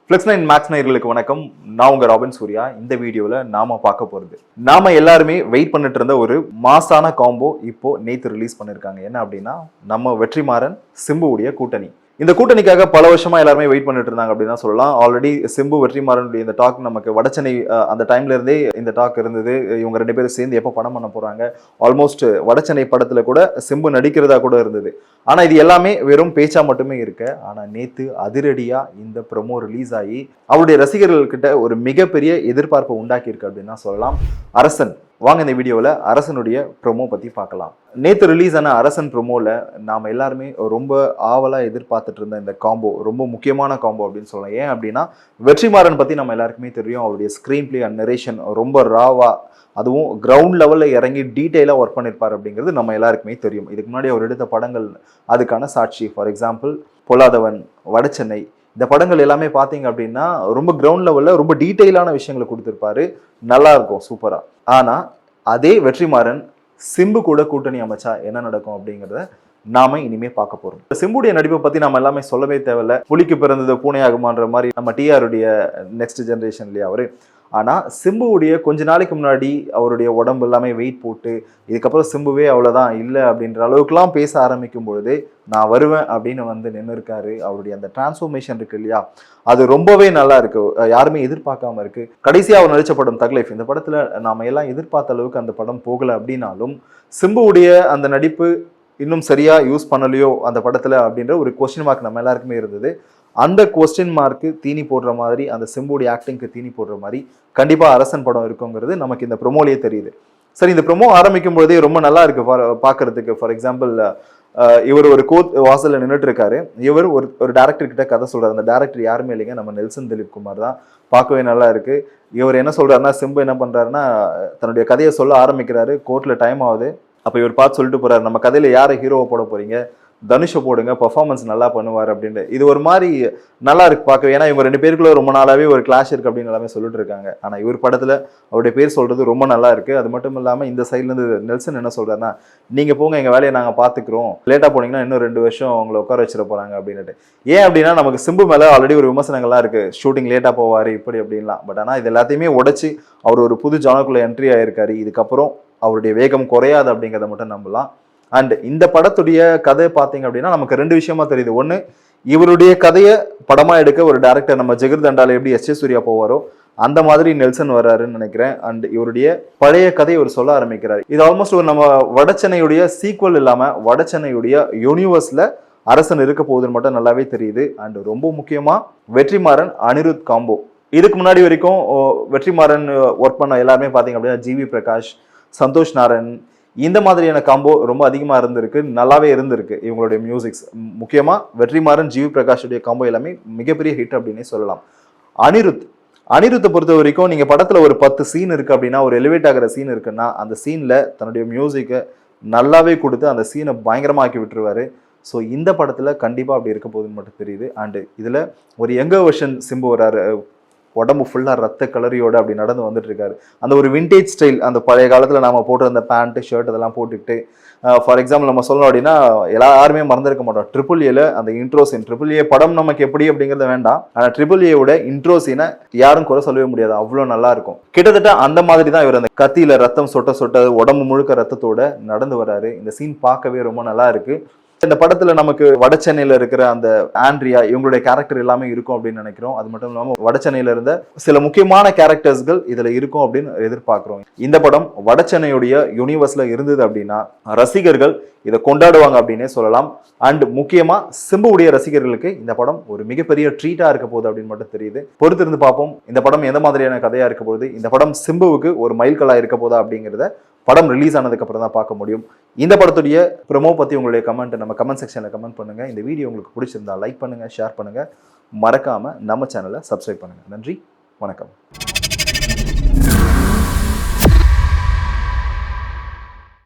Flux9 Max நேயர்களுக்கு வணக்கம். நான் உங்க ராபின் சூர்யா. இந்த வீடியோல நாம பார்க்க போறது நாம எல்லாருமே வெயிட் பண்ணிட்டு இருந்த ஒரு மாசான காம்போ இப்போ நேத்து ரிலீஸ் பண்ணிருக்காங்க. என்ன அப்படின்னா நம்ம வெற்றிமாறன் சிம்புவுடைய கூட்டணி. இந்த கூட்டணிக்காக பல வருஷமா எல்லாருமே வெயிட் பண்ணிட்டு இருந்தாங்க அப்படின்னு சொல்லலாம். ஆல்ரெடி சிம்பு வெற்றிமாறனுடைய இந்த டாக் நமக்கு வடச்சென்னை அந்த டைம்ல இருந்தே இந்த டாக் இருந்தது. இவங்க ரெண்டு பேரும் சேர்ந்து எப்போ படம் பண்ண போறாங்க, ஆல்மோஸ்ட் வடச்சென்னை படத்துல கூட சிம்பு நடிக்கிறதா கூட இருந்தது. ஆனா இது எல்லாமே வெறும் பேச்சா மட்டுமே இருக்கு. ஆனா நேத்து அதிரடியா இந்த ப்ரோமோ ரிலீஸ் ஆகி அவருடைய ரசிகர்கள்கிட்ட ஒரு மிகப்பெரிய எதிர்பார்ப்பை உண்டாக்கி இருக்கு அப்படின்னு சொல்லலாம். அரசன், வாங்க இந்த வீடியோவில் அரசனுடைய ப்ரோமோ பற்றி பார்க்கலாம். நேற்று ரிலீஸ் ஆன அரசன் ப்ரோமோவில் நாம் எல்லாருமே ரொம்ப ஆவலாக எதிர்பார்த்துட்டு இருந்த இந்த காம்போ ரொம்ப முக்கியமான காம்போ அப்படின்னு சொல்லலாம். ஏன் அப்படின்னா வெற்றிமாறன் பற்றி நம்ம எல்லாருக்குமே தெரியும். அவருடைய ஸ்க்ரீன் பிளே அண்ட் நரேஷன் ரொம்ப ராவா, அதுவும் கிரவுண்ட் லெவலில் இறங்கி டீட்டெயிலாக ஒர்க் பண்ணியிருப்பார் அப்படிங்கிறது நம்ம எல்லாருக்குமே தெரியும். இதுக்கு முன்னாடி அவர் எடுத்த படங்கள் அதுக்கான சாட்சி. ஃபார் எக்ஸாம்பிள் பொல்லாதவன், வடச்சென்னை, இந்த படங்கள் எல்லாமே பார்த்தீங்க அப்படின்னா ரொம்ப கிரவுண்ட் லெவலில் ரொம்ப டீட்டெயிலான விஷயங்களை கொடுத்துருப்பாரு. நல்லா இருக்கும், சூப்பராக. ஆனால் அதே வெற்றிமாறன் சிம்பு கூட கூட்டணி அமைச்சா என்ன நடக்கும் அப்படிங்கிறத நாம இனிமே பார்க்க போறோம். சிம்புடைய நடிப்பை பத்தி நம்ம எல்லாமே சொல்லவே தேவையில்ல. புலிக்கு பிறந்தது பூனையாகுமான்ற மாதிரி நம்ம டிஆருடைய நெக்ஸ்ட் ஜென்ரேஷன் இல்லையா அவரு. ஆனா சிம்புவுடைய கொஞ்ச நாளைக்கு முன்னாடி அவருடைய உடம்பு எல்லாமே வெயிட் போட்டு இதுக்கப்புறம் சிம்புவே அவ்வளவுதான் இல்லை அப்படின்ற அளவுக்குலாம் பேச ஆரம்பிக்கும் பொழுது நான் வருவேன் அப்படின்னு வந்து நின்று இருக்காரு. அவருடைய அந்த டிரான்ஸ்ஃபர்மேஷன் இருக்கு இல்லையா, அது ரொம்பவே நல்லா இருக்கு. யாருமே எதிர்பார்க்காம இருக்கு. கடைசியா அவர் நடிச்ச படம் தக் லைஃப், இந்த படத்துல நாம எல்லாம் எதிர்பார்த்த அளவுக்கு அந்த படம் போகல அப்படின்னாலும் சிம்புவுடைய அந்த நடிப்பு இன்னும் சரியா யூஸ் பண்ணலையோ அந்த படத்துல அப்படின்ற ஒரு கொஸ்டின் மார்க் நம்ம எல்லாருக்குமே இருந்தது. அந்த கொஸ்டின் மார்க்கு தீனி போடுற மாதிரி, அந்த சிம்புடைய ஆக்டிங்க்கு தீனி போடுற மாதிரி கண்டிப்பா அரசன் படம் இருக்குங்கிறது நமக்கு இந்த ப்ரோமோலயே தெரியுது. சரி, இந்த ப்ரோமோ ஆரம்பிக்கும் பொழுதே ரொம்ப நல்லா இருக்கு பாக்குறதுக்கு. ஃபார் எக்ஸாம்பிள், இவர் ஒரு கோர்ட் வாசல்ல நின்றுட்டு இருக்காரு. இவர் ஒரு டேரக்டர் கிட்ட கதை சொல்றாரு. அந்த டேரக்டர் யாருமே இல்லைங்க, நம்ம நெல்சன் திலீப் குமார் தான். பார்க்கவே நல்லா இருக்கு. இவர் என்ன சொல்றாருன்னா, சிம்பு என்ன பண்றாருன்னா தன்னுடைய கதையை சொல்ல ஆரம்பிக்கிறாரு. கோர்ட்ல டைம் ஆகுது. அப்ப இவர் பார்த்து சொல்லிட்டு போறாரு, நம்ம கதையில யாரை ஹீரோவை போட போறீங்க, தனுஷை போடுங்க, பர்ஃபார்மன்ஸ் நல்லா பண்ணுவார் அப்படின்ட்டு. இது ஒரு மாதிரி நல்லா இருக்கு பார்க்க. ஏன்னா இவங்க ரெண்டு பேருக்குள்ள ரொம்ப நாளாவே ஒரு கிளாஷ் இருக்கு அப்படின்னு எல்லாமே சொல்லிட்டு இருக்காங்க. ஆனா இவர் படத்துல அவருடைய பேர் சொல்றது ரொம்ப நல்லா இருக்கு. அது மட்டும் இல்லாம இந்த சைட்ல இருந்து நெல்சன் என்ன சொல்றாருன்னா, நீங்க போங்க, எங்க வேலையை நாங்க பாத்துக்கிறோம், லேட்டா போனீங்கன்னா இன்னும் 2 வருஷம் உங்களை உட்கார வச்சிட போறாங்க அப்படின்ட்டு. ஏன் அப்படின்னா நமக்கு சிம்பு மேல ஆல்ரெடி ஒரு விமர்சனங்கள்லாம் இருக்கு, ஷூட்டிங் லேட்டா போவாரு இப்படி அப்படின்லாம். பட் ஆனா இது எல்லாத்தையுமே உடைச்சு அவர் ஒரு புது ஜானருக்குள்ள என்ட்ரி ஆயிருக்காரு. இதுக்கப்புறம் அவருடைய வேகம் குறையாது அப்படிங்கிறத மட்டும் நம்பலாம். அண்ட் இந்த படத்துடைய கதை பார்த்தீங்க அப்படின்னா நமக்கு 2 விஷயமா தெரியுது. ஒன்று, இவருடைய கதையை படமா எடுக்க ஒரு டைரக்டர் நம்ம ஜெகர் தண்டால எப்படி எஸ். சூர்யா போவாரோ அந்த மாதிரி நெல்சன் வர்றாருன்னு நினைக்கிறேன். அண்ட் இவருடைய பழைய கதையை ஒரு சொல்ல ஆரம்பிக்கிறாரு. இது ஆல்மோஸ்ட் ஒரு நம்ம வடச்சென்னையுடைய சீக்வல் இல்லாம வடச்சென்னையுடைய யூனிவர்ஸ்ல அரசன் இருக்க போகுதுன்னு மட்டும் நல்லாவே தெரியுது. அண்ட் ரொம்ப முக்கியமா வெற்றிமாறன் அனிருத் காம்போ. இதுக்கு முன்னாடி வரைக்கும் வெற்றிமாறன் ஒர்க் பண்ண எல்லாருமே பார்த்தீங்க அப்படின்னா ஜிவி பிரகாஷ், சந்தோஷ் நாராயண், இந்த மாதிரியான காம்போ ரொம்ப அதிகமாக இருந்திருக்கு, நல்லாவே இருந்திருக்கு. இவங்களுடைய மியூசிக்ஸ் முக்கியமாக வெற்றிமாறன் ஜிவி பிரகாஷுடைய காம்போ எல்லாமே மிகப்பெரிய ஹிட் அப்படின்னே சொல்லலாம். அனிருத்தை பொறுத்த வரைக்கும் நீங்கள் படத்தில் ஒரு 10 சீன் இருக்குது அப்படின்னா, ஒரு எலிவேட் ஆகிற சீன் இருக்குன்னா அந்த சீனில் தன்னுடைய மியூசிக்கை நல்லாவே கொடுத்து அந்த சீனை பயங்கரமாக்கி விட்டுருவாரு. ஸோ இந்த படத்தில் கண்டிப்பாக அப்படி இருக்க போகுதுன்னு மட்டும் தெரியுது. அண்டு இதில் ஒரு யங்கர் வெர்ஷன் சிம்பு வராரு. உடம்பு ஃபுல்லாக ரத்த கலரியோட அப்படி நடந்து வந்துட்டு இருக்காரு. அந்த ஒரு விண்டேஜ் ஸ்டைல், அந்த பழைய காலத்தில் நம்ம போட்டு அந்த பேண்ட் ஷர்ட் அதெல்லாம் போட்டுக்கிட்டு, ஃபார் எக்ஸாம்பிள் நம்ம சொல்லணும் அப்படின்னா யாருமே மறந்துருக்க மாட்டோம் ட்ரிபிள் ஏல அந்த இன்ட்ரோ சீன். ட்ரிபிள் ஏ படம் நமக்கு எப்படி அப்படிங்கிறது வேண்டாம், ஆனால் ட்ரிபிள் ஏவோட இன்ட்ரோ சீனை யாரும் குறை சொல்லவே முடியாது, அவ்வளோ நல்லா இருக்கும். கிட்டத்தட்ட அந்த மாதிரி தான் இவர் அந்த கத்தியில ரத்தம் சொட்ட சொட்ட உடம்பு முழுக்க ரத்தத்தோட நடந்து வராரு. இந்த சீன் பார்க்கவே ரொம்ப நல்லா இருக்கு. இந்த படத்துல நமக்கு வடச்சென்னையில இருக்கிற அந்த ஆண்ட்ரியா இவங்களுடைய கேரக்டர் எல்லாமே இருக்கும் அப்படின்னு நினைக்கிறோம். அது மட்டும் இல்லாம வடச்சென்னையில இருந்த சில முக்கியமான கேரக்டர்ஸ்கள் இதுல இருக்கும் அப்படின்னு எதிர்பார்க்கிறோம். இந்த படம் வடச்சென்னையுடைய யூனிவர்ஸ்ல இருந்தது அப்படின்னா ரசிகர்கள் இதை கொண்டாடுவாங்க அப்படின்னே சொல்லலாம். அண்ட் முக்கியமா சிம்புவுடைய ரசிகர்களுக்கு இந்த படம் ஒரு மிகப்பெரிய ட்ரீட்டா இருக்க போகுது அப்படின்னு மட்டும் தெரியுது. பொறுத்திருந்து பார்ப்போம் இந்த படம் எந்த மாதிரியான கதையா இருக்க போகுது. இந்த படம் சிம்புவுக்கு ஒரு மைல்கல்லா இருக்க போதா அப்படிங்கிறத படம் ரிலீஸ் ஆனதுக்கு அப்புறம் தான் பார்க்க முடியும். இந்த படத்துடைய ப்ரோமோ பத்தி உங்களுடைய கமெண்ட் நம்ம கமெண்ட் செக்ஷன்ல கமெண்ட் பண்ணுங்க. இந்த வீடியோ உங்களுக்கு பிடிச்சிருந்தா லைக் பண்ணுங்க, ஷேர் பண்ணுங்க, மறக்காம நம்ம சேனலை சப்ஸ்கிரைப் பண்ணுங்க. நன்றி, வணக்கம்.